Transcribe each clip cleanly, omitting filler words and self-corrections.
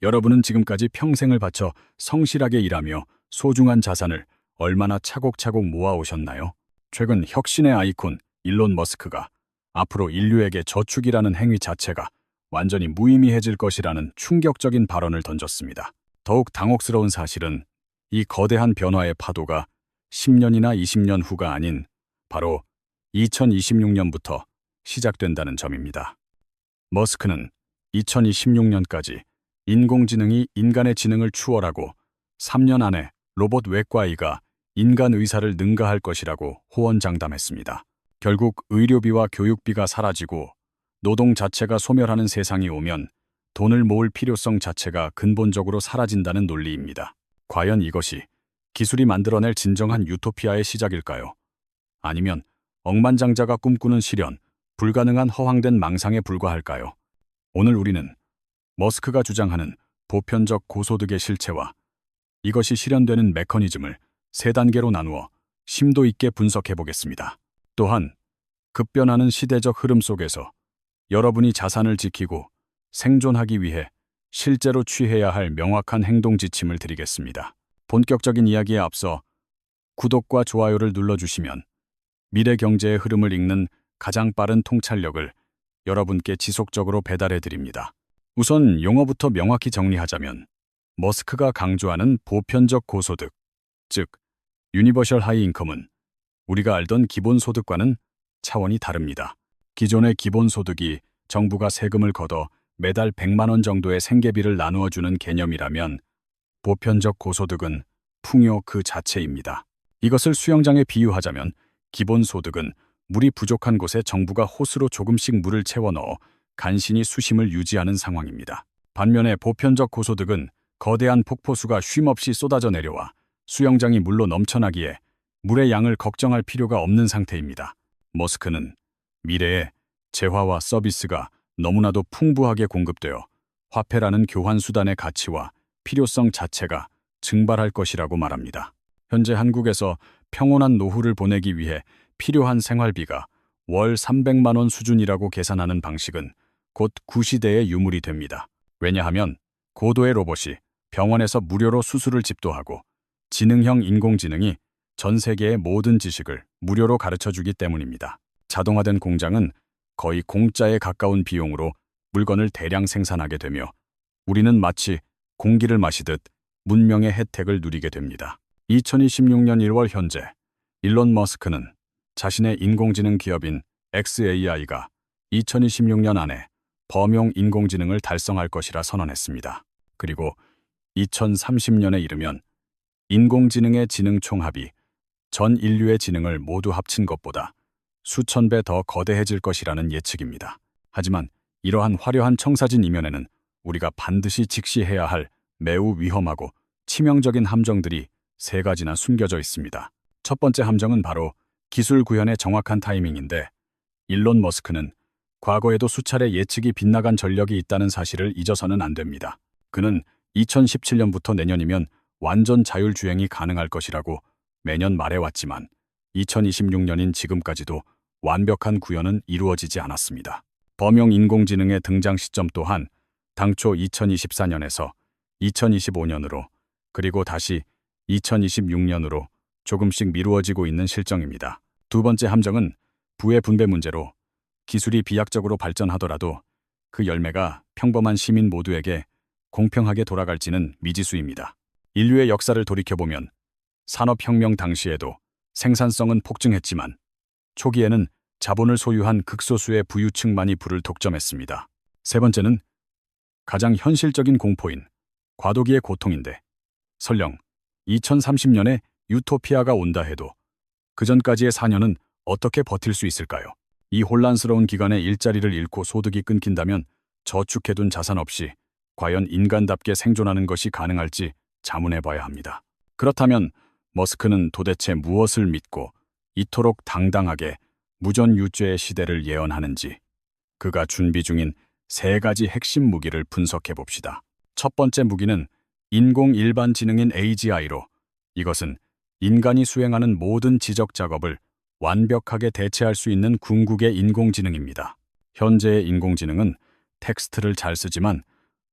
여러분은 지금까지 평생을 바쳐 성실하게 일하며 소중한 자산을 얼마나 차곡차곡 모아오셨나요? 최근 혁신의 아이콘 일론 머스크가 앞으로 인류에게 저축이라는 행위 자체가 완전히 무의미해질 것이라는 충격적인 발언을 던졌습니다. 더욱 당혹스러운 사실은 이 거대한 변화의 파도가 10년이나 20년 후가 아닌 바로 2026년부터 시작된다는 점입니다. 머스크는 2026년까지 인공지능이 인간의 지능을 추월하고 3년 안에 로봇 외과의가 인간 의사를 능가할 것이라고 호언장담했습니다. 결국 의료비와 교육비가 사라지고 노동 자체가 소멸하는 세상이 오면 돈을 모을 필요성 자체가 근본적으로 사라진다는 논리입니다. 과연 이것이 기술이 만들어낼 진정한 유토피아의 시작일까요? 아니면 억만장자가 꿈꾸는 실현, 불가능한 허황된 망상에 불과할까요? 오늘 우리는 머스크가 주장하는 보편적 고소득의 실체와 이것이 실현되는 메커니즘을 세 단계로 나누어 심도 있게 분석해 보겠습니다. 또한 급변하는 시대적 흐름 속에서 여러분이 자산을 지키고 생존하기 위해 실제로 취해야 할 명확한 행동 지침을 드리겠습니다. 본격적인 이야기에 앞서 구독과 좋아요를 눌러주시면 미래 경제의 흐름을 읽는 가장 빠른 통찰력을 여러분께 지속적으로 배달해 드립니다. 우선 용어부터 명확히 정리하자면 머스크가 강조하는 보편적 고소득, 즉 유니버셜 하이 인컴은 우리가 알던 기본소득과는 차원이 다릅니다. 기존의 기본소득이 정부가 세금을 걷어 매달 100만 원 정도의 생계비를 나누어주는 개념이라면 보편적 고소득은 풍요 그 자체입니다. 이것을 수영장에 비유하자면 기본소득은 물이 부족한 곳에 정부가 호스로 조금씩 물을 채워 넣어 간신히 수심을 유지하는 상황입니다. 반면에 보편적 고소득은 거대한 폭포수가 쉼없이 쏟아져 내려와 수영장이 물로 넘쳐나기에 물의 양을 걱정할 필요가 없는 상태입니다. 머스크는 미래에 재화와 서비스가 너무나도 풍부하게 공급되어 화폐라는 교환 수단의 가치와 필요성 자체가 증발할 것이라고 말합니다. 현재 한국에서 평온한 노후를 보내기 위해 필요한 생활비가 월 300만 원 수준이라고 계산하는 방식은 곧 구시대의 유물이 됩니다. 왜냐하면 고도의 로봇이 병원에서 무료로 수술을 집도하고 지능형 인공지능이 전 세계의 모든 지식을 무료로 가르쳐주기 때문입니다. 자동화된 공장은 거의 공짜에 가까운 비용으로 물건을 대량 생산하게 되며 우리는 마치 공기를 마시듯 문명의 혜택을 누리게 됩니다. 2026년 1월 현재 일론 머스크는 자신의 인공지능 기업인 xAI가 2026년 안에 범용 인공지능을 달성할 것이라 선언했습니다. 그리고 2030년에 이르면 인공지능의 지능 총합이 전 인류의 지능을 모두 합친 것보다 수천 배 더 거대해질 것이라는 예측입니다. 하지만 이러한 화려한 청사진 이면에는 우리가 반드시 직시해야 할 매우 위험하고 치명적인 함정들이 세 가지나 숨겨져 있습니다. 첫 번째 함정은 바로 기술 구현의 정확한 타이밍인데 일론 머스크는 과거에도 수차례 예측이 빗나간 전력이 있다는 사실을 잊어서는 안 됩니다. 그는 2017년부터 내년이면 완전 자율주행이 가능할 것이라고 매년 말해왔지만 2026년인 지금까지도 완벽한 구현은 이루어지지 않았습니다. 범용 인공지능의 등장 시점 또한 당초 2024년에서 2025년으로 그리고 다시 2026년으로 조금씩 미루어지고 있는 실정입니다. 두 번째 함정은 부의 분배 문제로 기술이 비약적으로 발전하더라도 그 열매가 평범한 시민 모두에게 공평하게 돌아갈지는 미지수입니다. 인류의 역사를 돌이켜보면 산업혁명 당시에도 생산성은 폭증했지만 초기에는 자본을 소유한 극소수의 부유층만이 부를 독점했습니다. 세 번째는 가장 현실적인 공포인 과도기의 고통인데 설령 2030년에 유토피아가 온다 해도 그 전까지의 4년은 어떻게 버틸 수 있을까요? 이 혼란스러운 기간에 일자리를 잃고 소득이 끊긴다면 저축해둔 자산 없이 과연 인간답게 생존하는 것이 가능할지 자문해봐야 합니다. 그렇다면 머스크는 도대체 무엇을 믿고 이토록 당당하게 무전유죄의 시대를 예언하는지 그가 준비 중인 세 가지 핵심 무기를 분석해봅시다. 첫 번째 무기는 인공일반지능인 AGI로 이것은 인간이 수행하는 모든 지적 작업을 완벽하게 대체할 수 있는 궁극의 인공지능입니다. 현재의 인공지능은 텍스트를 잘 쓰지만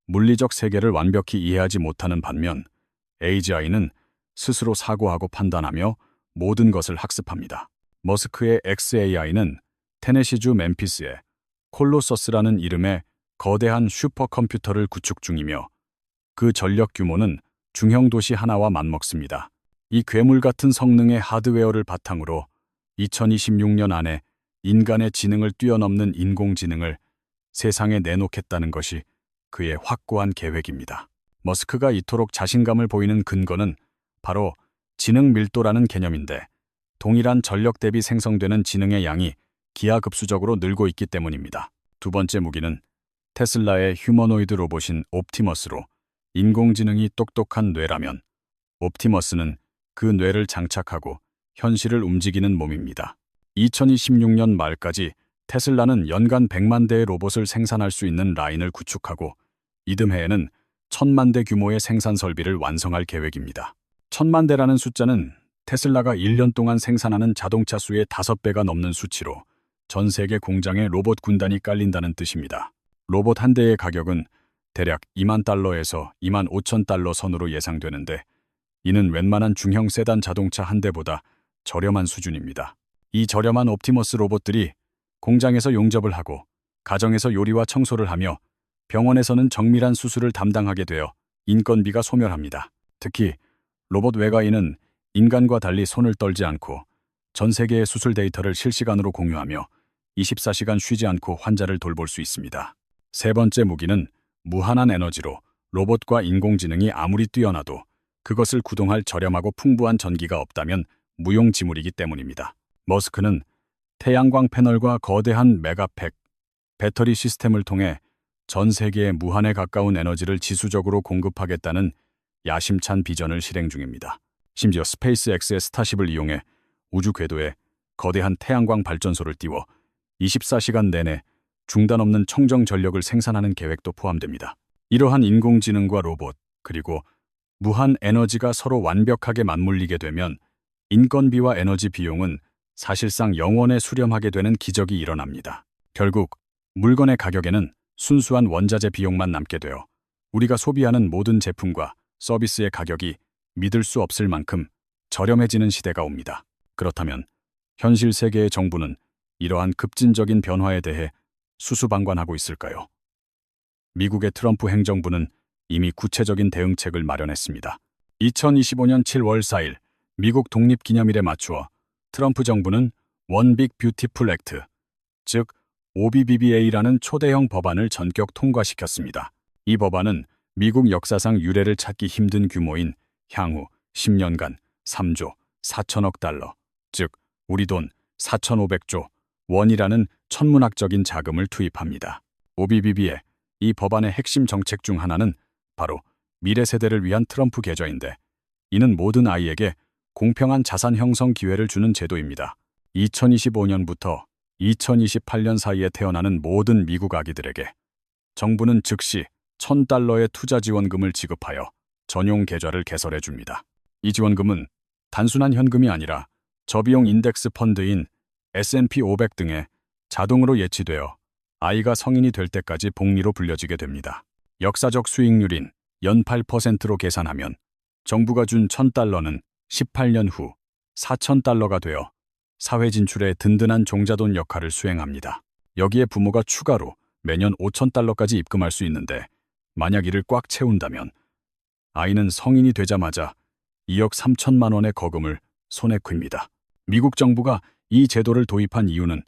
물리적 세계를 완벽히 이해하지 못하는 반면 AGI는 스스로 사고하고 판단하며 모든 것을 학습합니다. 머스크의 XAI는 테네시주 멤피스에 콜로서스라는 이름의 거대한 슈퍼컴퓨터를 구축 중이며 그 전력 규모는 중형 도시 하나와 맞먹습니다. 이 괴물 같은 성능의 하드웨어를 바탕으로 2026년 안에 인간의 지능을 뛰어넘는 인공지능을 세상에 내놓겠다는 것이 그의 확고한 계획입니다. 머스크가 이토록 자신감을 보이는 근거는 바로 지능 밀도라는 개념인데 동일한 전력 대비 생성되는 지능의 양이 기하급수적으로 늘고 있기 때문입니다. 두 번째 무기는 테슬라의 휴머노이드 로봇인 옵티머스로 인공지능이 똑똑한 뇌라면 옵티머스는 그 뇌를 장착하고 현실을 움직이는 몸입니다. 2026년 말까지 테슬라는 연간 100만 대의 로봇을 생산할 수 있는 라인을 구축하고 이듬해에는 1000만 대 규모의 생산 설비를 완성할 계획입니다. 1000만 대라는 숫자는 테슬라가 1년 동안 생산하는 자동차 수의 5배가 넘는 수치로 전 세계 공장에 로봇 군단이 깔린다는 뜻입니다. 로봇 한 대의 가격은 대략 2만 달러에서 2만 5천 달러 선으로 예상되는데 이는 웬만한 중형 세단 자동차 한 대보다 저렴한 수준입니다. 이 저렴한 옵티머스 로봇들이 공장에서 용접을 하고 가정에서 요리와 청소를 하며 병원에서는 정밀한 수술을 담당하게 되어 인건비가 소멸합니다. 특히 로봇 외과인은 인간과 달리 손을 떨지 않고 전 세계의 수술 데이터를 실시간으로 공유하며 24시간 쉬지 않고 환자를 돌볼 수 있습니다. 세 번째 무기는 무한한 에너지로 로봇과 인공지능이 아무리 뛰어나도 그것을 구동할 저렴하고 풍부한 전기가 없다면 무용지물이기 때문입니다. 머스크는 태양광 패널과 거대한 메가팩 배터리 시스템을 통해 전 세계에 무한에 가까운 에너지를 지수적으로 공급하겠다는 야심찬 비전을 실행 중입니다. 심지어 스페이스X의 스타쉽을 이용해 우주 궤도에 거대한 태양광 발전소를 띄워 24시간 내내 중단 없는 청정 전력을 생산하는 계획도 포함됩니다. 이러한 인공지능과 로봇, 그리고 무한 에너지가 서로 완벽하게 맞물리게 되면 인건비와 에너지 비용은 사실상 영원에 수렴하게 되는 기적이 일어납니다. 결국 물건의 가격에는 순수한 원자재 비용만 남게 되어 우리가 소비하는 모든 제품과 서비스의 가격이 믿을 수 없을 만큼 저렴해지는 시대가 옵니다. 그렇다면 현실 세계의 정부는 이러한 급진적인 변화에 대해 수수방관하고 있을까요? 미국의 트럼프 행정부는 이미 구체적인 대응책을 마련했습니다. 2025년 7월 4일 미국 독립기념일에 맞추어 트럼프 정부는 원 빅 뷰티풀 액트, 즉 OBBBA라는 초대형 법안을 전격 통과시켰습니다. 이 법안은 미국 역사상 유례를 찾기 힘든 규모인 향후 10년간 3조 4천억 달러, 즉 우리 돈 4,500조 원이라는 천문학적인 자금을 투입합니다. OBBB의 이 법안의 핵심 정책 중 하나는 바로 미래 세대를 위한 트럼프 계좌인데 이는 모든 아이에게 공평한 자산 형성 기회를 주는 제도입니다. 2025년부터 2028년 사이에 태어나는 모든 미국 아기들에게 정부는 즉시 $1,000의 투자 지원금을 지급하여 전용 계좌를 개설해 줍니다. 이 지원금은 단순한 현금이 아니라 저비용 인덱스 펀드인 S&P 500 등에 자동으로 예치되어 아이가 성인이 될 때까지 복리로 불려지게 됩니다. 역사적 수익률인 연 8%로 계산하면 정부가 준 $1,000는 18년 후 $4,000가 되어 사회 진출에 든든한 종자돈 역할을 수행합니다. 여기에 부모가 추가로 매년 $5,000까지 입금할 수 있는데 만약 이를 꽉 채운다면 아이는 성인이 되자마자 2억 3천만 원의 거금을 손에 튑니다. 미국 정부가 이 제도를 도입한 이유는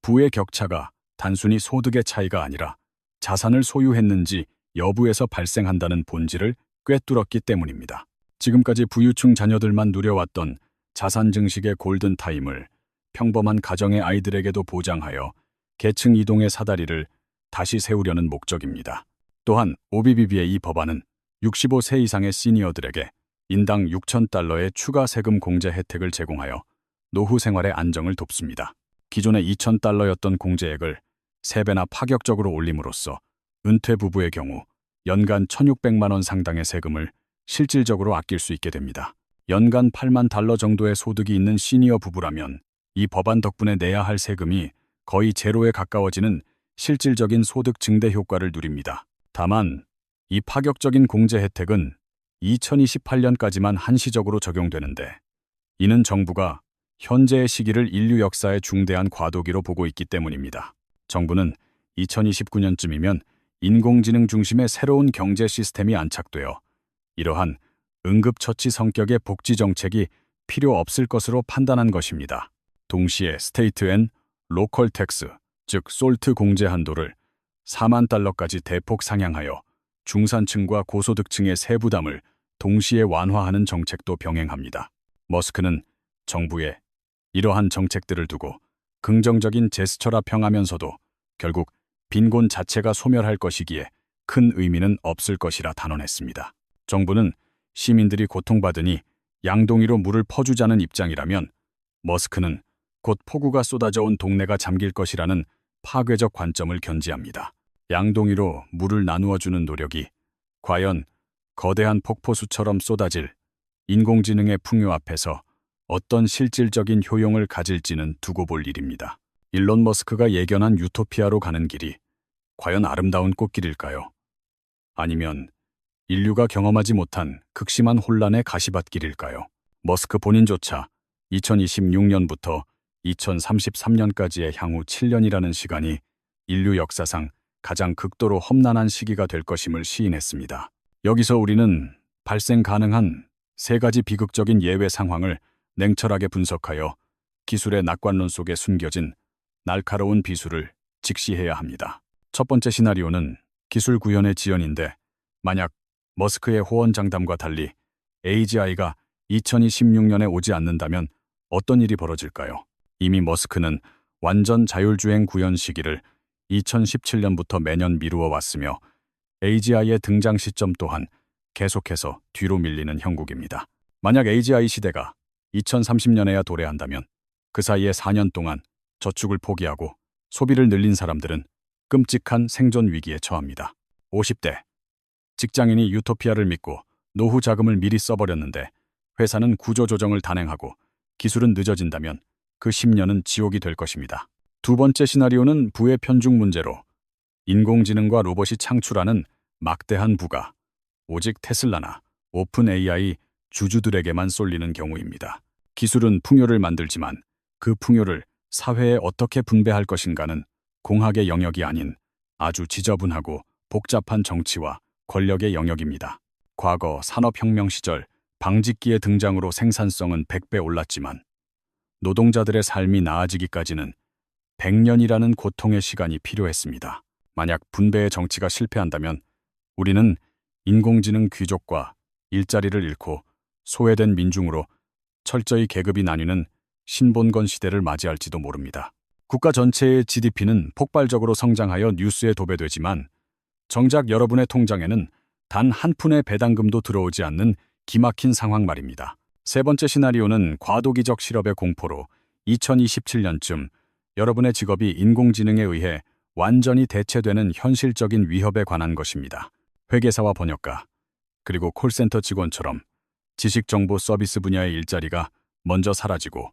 부의 격차가 단순히 소득의 차이가 아니라 자산을 소유했는지 여부에서 발생한다는 본질을 꿰뚫었기 때문입니다. 지금까지 부유층 자녀들만 누려왔던 자산 증식의 골든타임을 평범한 가정의 아이들에게도 보장하여 계층 이동의 사다리를 다시 세우려는 목적입니다. 또한 OBBB의 이 법안은 65세 이상의 시니어들에게 인당 $6,000의 추가 세금 공제 혜택을 제공하여 노후 생활의 안정을 돕습니다. 기존의 $2,000였던 공제액을 3배나 파격적으로 올림으로써 은퇴 부부의 경우 연간 $1,600만 원 상당의 세금을 실질적으로 아낄 수 있게 됩니다. 연간 $8만 정도의 소득이 있는 시니어 부부라면 이 법안 덕분에 내야 할 세금이 거의 제로에 가까워지는 실질적인 소득 증대 효과를 누립니다. 다만 이 파격적인 공제 혜택은 2028년까지만 한시적으로 적용되는데, 이는 정부가 현재의 시기를 인류 역사의 중대한 과도기로 보고 있기 때문입니다. 정부는 2029년쯤이면 인공지능 중심의 새로운 경제 시스템이 안착되어 이러한 응급처치 성격의 복지 정책이 필요 없을 것으로 판단한 것입니다. 동시에 스테이트 앤 로컬 텍스, 즉 솔트 공제 한도를 4만 달러까지 대폭 상향하여 중산층과 고소득층의 세부담을 동시에 완화하는 정책도 병행합니다. 머스크는 정부의 이러한 정책들을 두고 긍정적인 제스처라 평하면서도 결국 빈곤 자체가 소멸할 것이기에 큰 의미는 없을 것이라 단언했습니다. 정부는 시민들이 고통받으니 양동이로 물을 퍼주자는 입장이라면, 머스크는 곧 폭우가 쏟아져 온 동네가 잠길 것이라는 파괴적 관점을 견지합니다. 양동이로 물을 나누어주는 노력이 과연 거대한 폭포수처럼 쏟아질 인공지능의 풍요 앞에서 어떤 실질적인 효용을 가질지는 두고 볼 일입니다. 일론 머스크가 예견한 유토피아로 가는 길이 과연 아름다운 꽃길일까요? 아니면 인류가 경험하지 못한 극심한 혼란의 가시밭길일까요? 머스크 본인조차 2026년부터 2033년까지의 향후 7년이라는 시간이 인류 역사상 가장 극도로 험난한 시기가 될 것임을 시인했습니다. 여기서 우리는 발생 가능한 세 가지 비극적인 예외 상황을 냉철하게 분석하여 기술의 낙관론 속에 숨겨진 날카로운 비수를 직시해야 합니다. 첫 번째 시나리오는 기술 구현의 지연인데, 만약 머스크의 호언장담과 달리 AGI가 2026년에 오지 않는다면 어떤 일이 벌어질까요? 이미 머스크는 완전 자율주행 구현 시기를 2017년부터 매년 미루어 왔으며, AGI의 등장 시점 또한 계속해서 뒤로 밀리는 형국입니다. 만약 AGI 시대가 2030년에야 도래한다면 그 사이에 4년 동안 저축을 포기하고 소비를 늘린 사람들은 끔찍한 생존 위기에 처합니다. 50대 직장인이 유토피아를 믿고 노후 자금을 미리 써버렸는데 회사는 구조조정을 단행하고 기술은 늦어진다면 그 10년은 지옥이 될 것입니다. 두 번째 시나리오는 부의 편중 문제로 인공지능과 로봇이 창출하는 막대한 부가 오직 테슬라나 오픈 AI 주주들에게만 쏠리는 경우입니다. 기술은 풍요를 만들지만 그 풍요를 사회에 어떻게 분배할 것인가는 공학의 영역이 아닌 아주 지저분하고 복잡한 정치와 권력의 영역입니다. 과거 산업혁명 시절 방직기의 등장으로 생산성은 100배 올랐지만 노동자들의 삶이 나아지기까지는 100년이라는 고통의 시간이 필요했습니다. 만약 분배의 정치가 실패한다면 우리는 인공지능 귀족과 일자리를 잃고 소외된 민중으로 철저히 계급이 나뉘는 신본건 시대를 맞이할지도 모릅니다. 국가 전체의 GDP는 폭발적으로 성장하여 뉴스에 도배되지만 정작 여러분의 통장에는 단 한 푼의 배당금도 들어오지 않는 기막힌 상황 말입니다. 세 번째 시나리오는 과도기적 실업의 공포로 2027년쯤 여러분의 직업이 인공지능에 의해 완전히 대체되는 현실적인 위협에 관한 것입니다. 회계사와 번역가, 그리고 콜센터 직원처럼 지식정보 서비스 분야의 일자리가 먼저 사라지고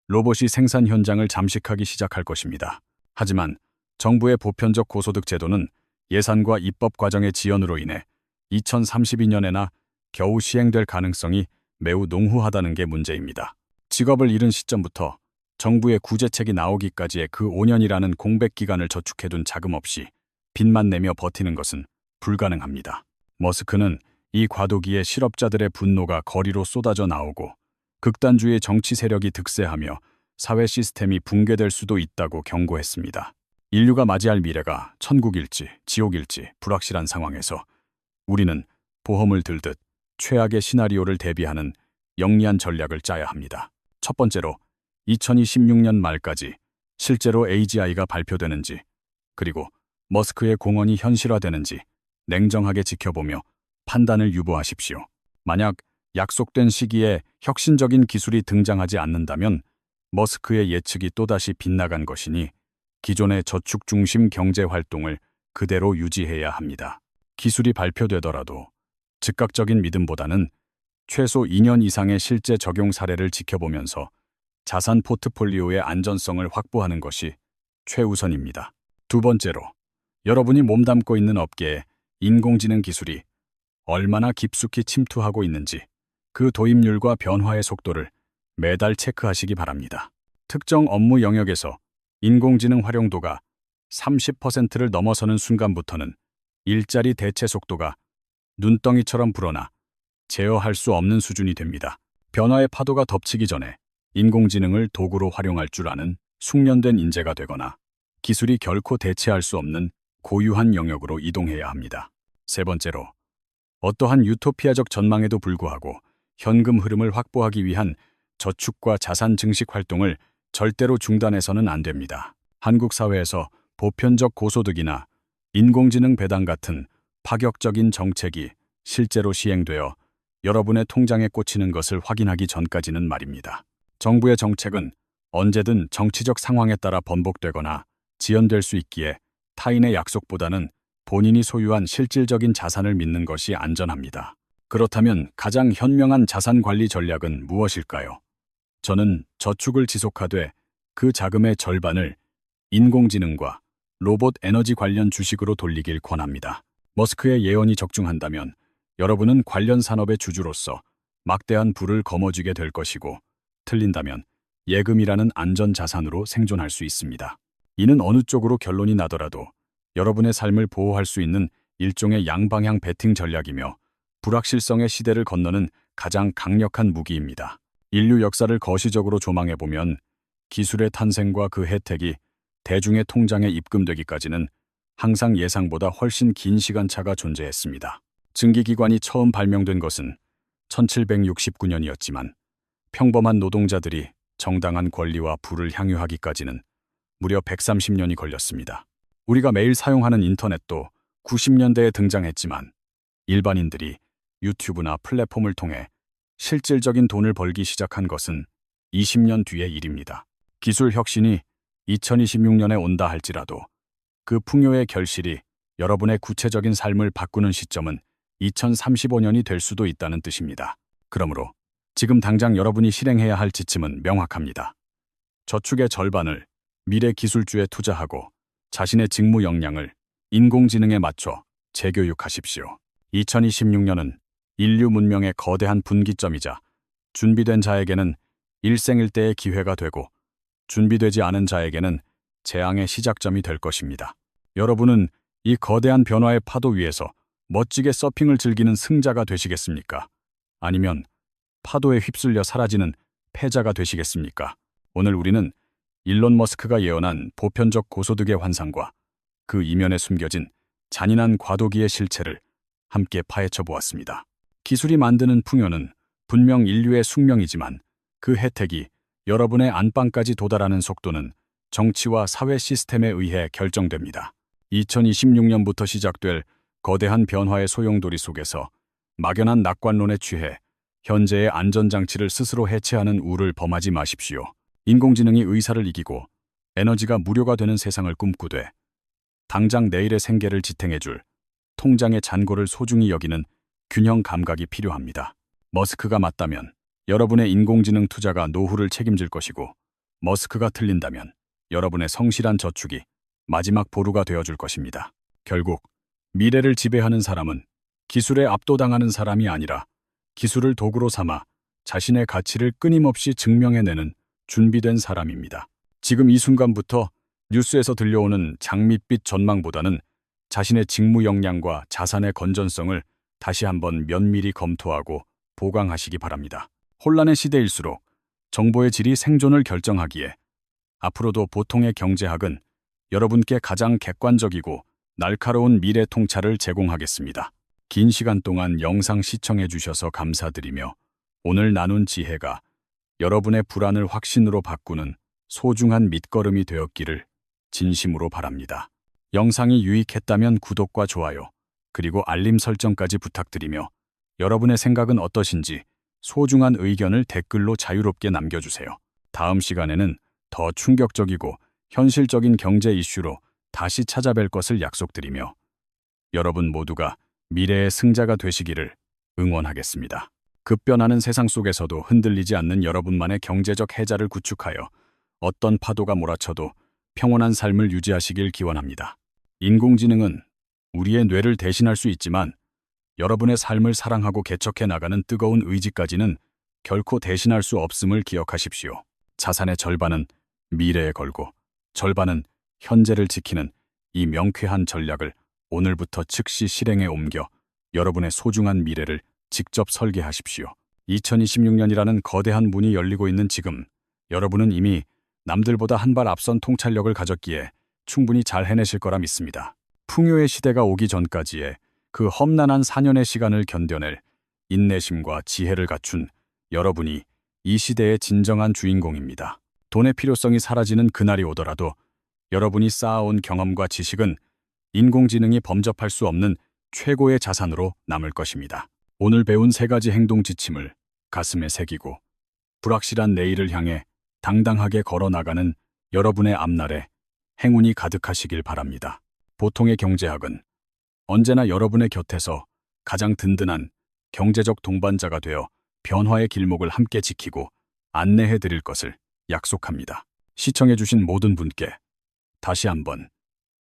로봇이 생산 현장을 잠식하기 시작할 것입니다. 하지만 정부의 보편적 고소득 제도는 예산과 입법 과정의 지연으로 인해 2032년에나 겨우 시행될 가능성이 매우 농후하다는 게 문제입니다. 직업을 잃은 시점부터 정부의 구제책이 나오기까지의 그 5년이라는 공백 기간을 저축해둔 자금 없이 빚만 내며 버티는 것은 불가능합니다. 머스크는 이 과도기에 실업자들의 분노가 거리로 쏟아져 나오고 극단주의 정치 세력이 득세하며 사회 시스템이 붕괴될 수도 있다고 경고했습니다. 인류가 맞이할 미래가 천국일지 지옥일지 불확실한 상황에서 우리는 보험을 들듯 최악의 시나리오를 대비하는 영리한 전략을 짜야 합니다. 첫 번째로 2026년 말까지 실제로 AGI가 발표되는지, 그리고 머스크의 공언이 현실화되는지 냉정하게 지켜보며 판단을 유보하십시오. 만약 약속된 시기에 혁신적인 기술이 등장하지 않는다면 머스크의 예측이 또다시 빗나간 것이니 기존의 저축 중심 경제 활동을 그대로 유지해야 합니다. 기술이 발표되더라도 즉각적인 믿음보다는 최소 2년 이상의 실제 적용 사례를 지켜보면서 자산 포트폴리오의 안전성을 확보하는 것이 최우선입니다. 두 번째로, 여러분이 몸담고 있는 업계에 인공지능 기술이 얼마나 깊숙이 침투하고 있는지 그 도입률과 변화의 속도를 매달 체크하시기 바랍니다. 특정 업무 영역에서 인공지능 활용도가 30%를 넘어서는 순간부터는 일자리 대체 속도가 눈덩이처럼 불어나 제어할 수 없는 수준이 됩니다. 변화의 파도가 덮치기 전에 인공지능을 도구로 활용할 줄 아는 숙련된 인재가 되거나 기술이 결코 대체할 수 없는 고유한 영역으로 이동해야 합니다. 세 번째로, 어떠한 유토피아적 전망에도 불구하고 현금 흐름을 확보하기 위한 저축과 자산 증식 활동을 절대로 중단해서는 안 됩니다. 한국 사회에서 보편적 고소득이나 인공지능 배당 같은 파격적인 정책이 실제로 시행되어 여러분의 통장에 꽂히는 것을 확인하기 전까지는 말입니다. 정부의 정책은 언제든 정치적 상황에 따라 번복되거나 지연될 수 있기에 타인의 약속보다는 본인이 소유한 실질적인 자산을 믿는 것이 안전합니다. 그렇다면 가장 현명한 자산 관리 전략은 무엇일까요? 저는 저축을 지속하되 그 자금의 절반을 인공지능과 로봇 에너지 관련 주식으로 돌리길 권합니다. 머스크의 예언이 적중한다면 여러분은 관련 산업의 주주로서 막대한 부를 거머쥐게 될 것이고, 틀린다면 예금이라는 안전 자산으로 생존할 수 있습니다. 이는 어느 쪽으로 결론이 나더라도 여러분의 삶을 보호할 수 있는 일종의 양방향 배팅 전략이며 불확실성의 시대를 건너는 가장 강력한 무기입니다. 인류 역사를 거시적으로 조망해보면 기술의 탄생과 그 혜택이 대중의 통장에 입금되기까지는 항상 예상보다 훨씬 긴 시간차가 존재했습니다. 증기기관이 처음 발명된 것은 1769년이었지만 평범한 노동자들이 정당한 권리와 부를 향유하기까지는 무려 130년이 걸렸습니다. 우리가 매일 사용하는 인터넷도 90년대에 등장했지만 일반인들이 유튜브나 플랫폼을 통해 실질적인 돈을 벌기 시작한 것은 20년 뒤의 일입니다. 기술 혁신이 2026년에 온다 할지라도 그 풍요의 결실이 여러분의 구체적인 삶을 바꾸는 시점은 2035년이 될 수도 있다는 뜻입니다. 그러므로 지금 당장 여러분이 실행해야 할 지침은 명확합니다. 저축의 절반을 미래 기술주에 투자하고 자신의 직무 역량을 인공지능에 맞춰 재교육하십시오. 2026년은 인류 문명의 거대한 분기점이자 준비된 자에게는 일생일대의 기회가 되고 준비되지 않은 자에게는 재앙의 시작점이 될 것입니다. 여러분은 이 거대한 변화의 파도 위에서 멋지게 서핑을 즐기는 승자가 되시겠습니까? 아니면 파도에 휩쓸려 사라지는 패자가 되시겠습니까? 오늘 우리는 일론 머스크가 예언한 보편적 고소득의 환상과 그 이면에 숨겨진 잔인한 과도기의 실체를 함께 파헤쳐 보았습니다. 기술이 만드는 풍요는 분명 인류의 숙명이지만 그 혜택이 여러분의 안방까지 도달하는 속도는 정치와 사회 시스템에 의해 결정됩니다. 2026년부터 시작될 거대한 변화의 소용돌이 속에서 막연한 낙관론에 취해 현재의 안전장치를 스스로 해체하는 우를 범하지 마십시오. 인공지능이 의사를 이기고 에너지가 무료가 되는 세상을 꿈꾸되 당장 내일의 생계를 지탱해줄 통장의 잔고를 소중히 여기는 균형 감각이 필요합니다. 머스크가 맞다면 여러분의 인공지능 투자가 노후를 책임질 것이고, 머스크가 틀린다면 여러분의 성실한 저축이 마지막 보루가 되어줄 것입니다. 결국 미래를 지배하는 사람은 기술에 압도당하는 사람이 아니라 기술을 도구로 삼아 자신의 가치를 끊임없이 증명해내는 준비된 사람입니다. 지금 이 순간부터 뉴스에서 들려오는 장밋빛 전망보다는 자신의 직무 역량과 자산의 건전성을 다시 한번 면밀히 검토하고 보강하시기 바랍니다. 혼란의 시대일수록 정보의 질이 생존을 결정하기에 앞으로도 보통의 경제학은 여러분께 가장 객관적이고 날카로운 미래 통찰을 제공하겠습니다. 긴 시간 동안 영상 시청해 주셔서 감사드리며 오늘 나눈 지혜가 여러분의 불안을 확신으로 바꾸는 소중한 밑거름이 되었기를 진심으로 바랍니다. 영상이 유익했다면 구독과 좋아요, 그리고 알림 설정까지 부탁드리며 여러분의 생각은 어떠신지 소중한 의견을 댓글로 자유롭게 남겨주세요. 다음 시간에는 더 충격적이고 현실적인 경제 이슈로 다시 찾아뵐 것을 약속드리며 여러분 모두가 미래의 승자가 되시기를 응원하겠습니다. 급변하는 세상 속에서도 흔들리지 않는 여러분만의 경제적 해자를 구축하여 어떤 파도가 몰아쳐도 평온한 삶을 유지하시길 기원합니다. 인공지능은 우리의 뇌를 대신할 수 있지만 여러분의 삶을 사랑하고 개척해 나가는 뜨거운 의지까지는 결코 대신할 수 없음을 기억하십시오. 자산의 절반은 미래에 걸고 절반은 현재를 지키는 이 명쾌한 전략을 오늘부터 즉시 실행에 옮겨 여러분의 소중한 미래를 직접 설계하십시오. 2026년이라는 거대한 문이 열리고 있는 지금, 여러분은 이미 남들보다 한 발 앞선 통찰력을 가졌기에 충분히 잘 해내실 거라 믿습니다. 풍요의 시대가 오기 전까지의 그 험난한 4년의 시간을 견뎌낼 인내심과 지혜를 갖춘 여러분이 이 시대의 진정한 주인공입니다. 돈의 필요성이 사라지는 그날이 오더라도 여러분이 쌓아온 경험과 지식은 인공지능이 범접할 수 없는 최고의 자산으로 남을 것입니다. 오늘 배운 3가지 행동 지침을 가슴에 새기고 불확실한 내일을 향해 당당하게 걸어나가는 여러분의 앞날에 행운이 가득하시길 바랍니다. 보통의 경제학은 언제나 여러분의 곁에서 가장 든든한 경제적 동반자가 되어 변화의 길목을 함께 지키고 안내해 드릴 것을 약속합니다. 시청해 주신 모든 분께 다시 한번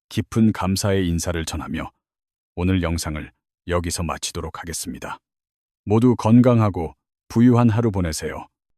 깊은 감사의 인사를 전하며 오늘 영상을 여기서 마치도록 하겠습니다. 모두 건강하고 부유한 하루 보내세요.